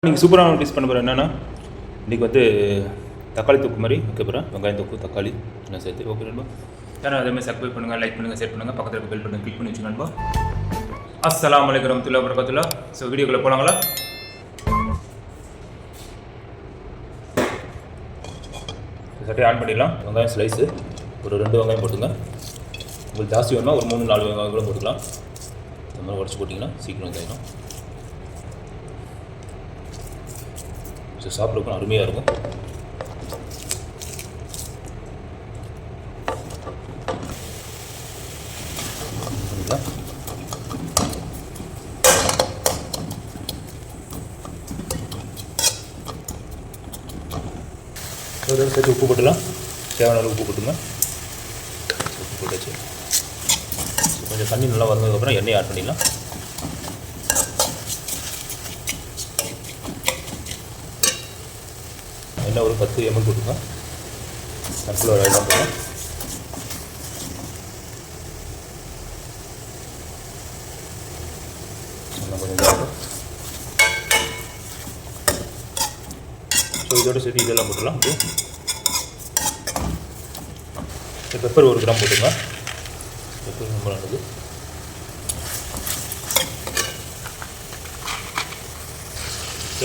நீங்கள் சூப்பராக நோட்டீஸ் பண்ண போகிற என்னென்னா இன்றைக்கி வந்து தக்காளி தொக்கு மாதிரி வைக்க போகிறேன். வெங்காயம் தொக்கு தக்காளி எல்லாம் சேர்த்து ஓகே நண்பா. ஏன்னா அதேமாதிரி சப்ஸ்கிரைப் பண்ணுங்கள், லைக் பண்ணுங்கள், ஷேர் பண்ணுங்கள், பக்கத்தில் இருக்க பெல் பட்டன் கிளிக் பண்ணி வச்சு நண்பா. அஸ்ஸலாமு அலைக்கும் வரஹ்மத்துல்லாஹி வபரகாத்துஹ். ஸோ வீடியோக்குள்ளே போகலாங்களா? சட்டையை ஆன் பண்ணிடலாம். வெங்காயம் ஸ்லைஸு ஒரு 2 வெங்காயம் போட்டுங்க. உங்களுக்கு ஜாஸ்தி வேணுமா ஒரு 3-4 வெங்காயம் கூட போட்டுக்கலாம். இந்த மாதிரி உடச்சி போட்டிங்கன்னா சீக்கிரம் இதாகிடும். ஸோ சாப்பிட்றதுக்கும் அருமையாக இருக்கும். இதோட சேர்த்து உப்பு போட்டுலாம், தேவையான அளவு உப்பு போட்டுங்க. உப்பு போட்டாச்சு. கொஞ்சம் தண்ணி நல்லா வந்ததுக்கப்புறம் எண்ணெய் ஆட் பண்ணிடலாம். எண்ணெய் ஒரு 10 ml போட்டுங்க. சன்ஃப்ளவர் ஆயில் தான் போடுங்க. கொஞ்சம் இதாகும். ஸோ இதோட சேர்த்து இதெல்லாம் போட்டுடலாம். பெப்பர் 1 கிராம் போட்டுங்க. பெப்பர் ரொம்ப நல்லது.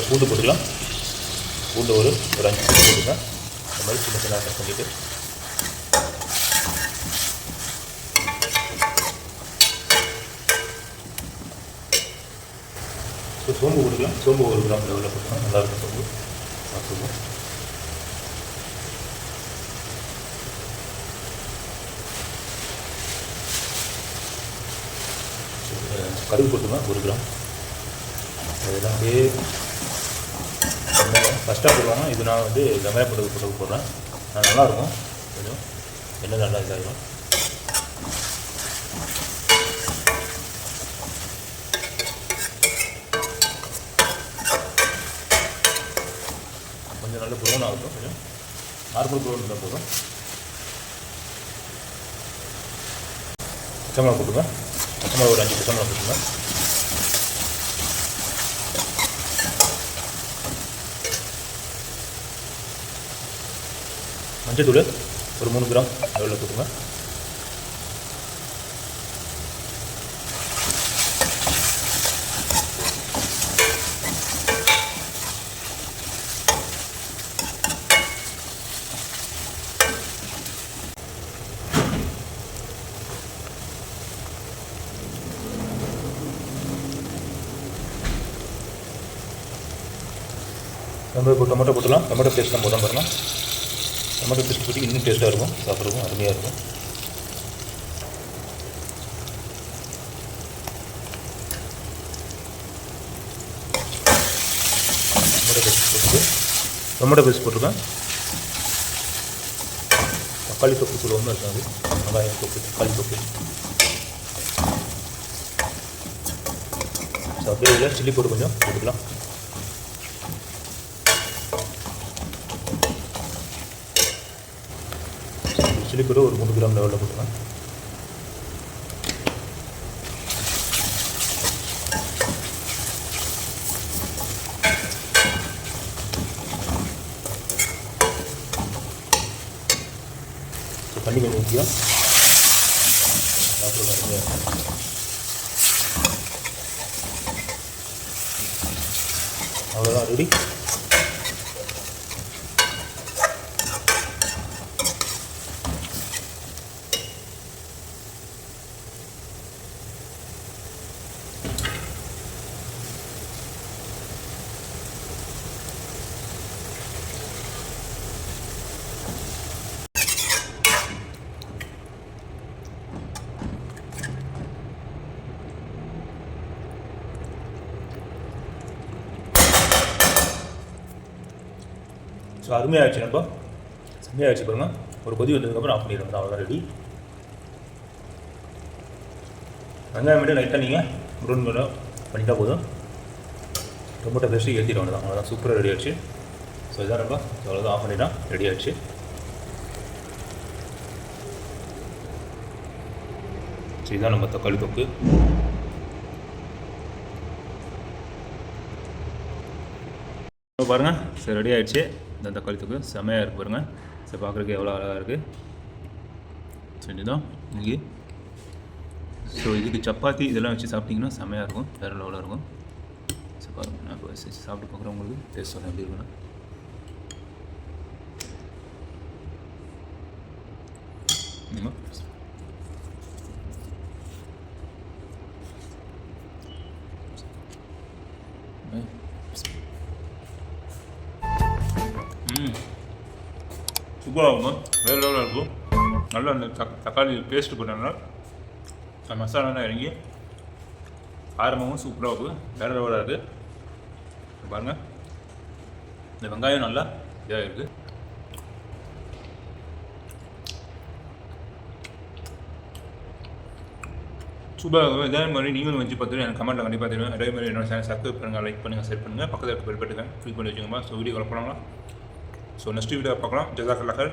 பூண்டு போட்டுக்கலாம். பூண்டு ஒரு 5 போட்டுங்க. இந்த மாதிரி சின்ன சின்ன கட் பண்ணிவிட்டு ஸோ சோம்பு போட்டுக்கலாம். சோம்பு 1 கிராம் லெவலில் போட்டுக்கலாம். நல்லாயிருக்கும் சோம்பு. சோம்பு கடுகு போட்டுங்க 1 கிராம். அதெல்லாம் அப்படியே ஃபஸ்ட்டாக போடுவாங்க. இது நான் வந்து வெங்காயம் போட்டு போடுறேன். அது நல்லாயிருக்கும். கொஞ்சம் எண்ணெய் நல்லா இதாகிடும். கொஞ்சம் நல்ல ப்ரௌன் ஆகட்டும். கொஞ்சம் நார்மல் ப்ரௌன் இருந்தால் போதும். பச்சை மிளகா போட்டுங்க. பச்சை மிளகா ஒரு 5 பச்சை மிளகா போட்டுங்க. மஞ்சத்தூள் ஒரு 3 கிராம் லெவலில் போட்டுங்க. நம்ம இப்போ டொமேட்டோ போட்டுலாம். டொமேட்டோ பேஸ்ட் தான் போட்டோம் பாருங்கள். டொமேட்டோ பேஸ்ட் போட்டு இன்னும் டேஸ்ட்டாக இருக்கும். சாப்பிட்றதுக்கும் அருமையாக இருக்கும். டொமேட்டோ பேஸ்ட் போட்டுருக்கேன். தக்காளி தொக்கு சொல்லுவோம்னு இருக்காது. வெங்காயம் தொக்கு, தக்காளி தொக்கு. ஸோ அப்படியே இதில் சில்லி போட்டு கொஞ்சம் போட்டுக்கலாம். சில்லி கூட ஒரு 3 கிராம் லெவலில் போட்டுக்கலாம். தண்ணி கொஞ்சம் முக்கியம். அவ்வளோதான், ரெடி. ஸோ அருமையாகிடுச்சு நண்பா. செம்மையாகிடுச்சு பாருங்கள். ஒரு கொதி வந்ததுக்கப்புறம் ஆஃப் பண்ணிடுவோம். அவ்வளோதான், ரெடி. வெங்காயம் மட்டும் லைட்டாக நீங்கள் ப்ரௌன் பண்ணிட்டா போதும். டொமேட்டோ பேஸ்ட்டு ஏற்றிடும். அவ்வளோதான், சூப்பராக ரெடி ஆகிடுச்சு. ஸோ இதான் நண்பா. ஸோ அவ்வளோதான், ஆஃப் பண்ணிட்டா ரெடி ஆகிடுச்சு. ஸோ இதுதான் நம்ம தக்காளி தொக்கு. இப்போ பாருங்கள் சரி ரெடி ஆகிடுச்சு இந்த தக்காளி தொக்கு செமையாக இருக்குது பாருங்கள் சரி பார்க்குறதுக்கு எவ்வளோ அழகாக இருக்குது செஞ்சுதான் இன்றைக்கி ஸோ இதுக்கு சப்பாத்தி இதெல்லாம் வச்சு சாப்பிட்டிங்கன்னா செமையாக இருக்கும் வேறு லெவலாக இருக்கும் ஸோ பாருங்கள் நான் இப்போ சாப்பிட்டு பார்க்குறவங்களுக்கு டேஸ்ட் சொல்ல எப்படி இருக்குன்னா சூப்பராக இருக்கும் வேறு லெவலாக இருக்கும் நல்லா அந்த தக்காளி பேஸ்ட்டு பண்ணாங்கன்னா மசாலாலாம் இறங்கி ஆரம்பமும் சூப்பராக இருக்கும் வேறு லெவலாக இருக்குது பாருங்கள் இந்த வெங்காயம் நல்லா இதாக இருக்குது சூப்பராக இருக்கும் இதே மாதிரி நீங்களும் வச்சு பார்த்துட்டு எனக்கு கமெண்ட்டில் கண்டிப்பாக தெரியும் அதே மாதிரி என்னோட சேனல் சப்ஸ்கிரைப் பண்ணுங்கள் லைக் பண்ணுங்கள் ஷேர் பண்ணுங்கள் பக்கத்தில் இருக்க பெல் பட்டுங்க கிளிக் பண்ணி வச்சுக்கோங்க ஸோ வீடியோ போகலாம் ஸோ நெக்ஸ்ட் வீடியோ பார்க்கலாம் ஜஸாக்கல்லாஹ்.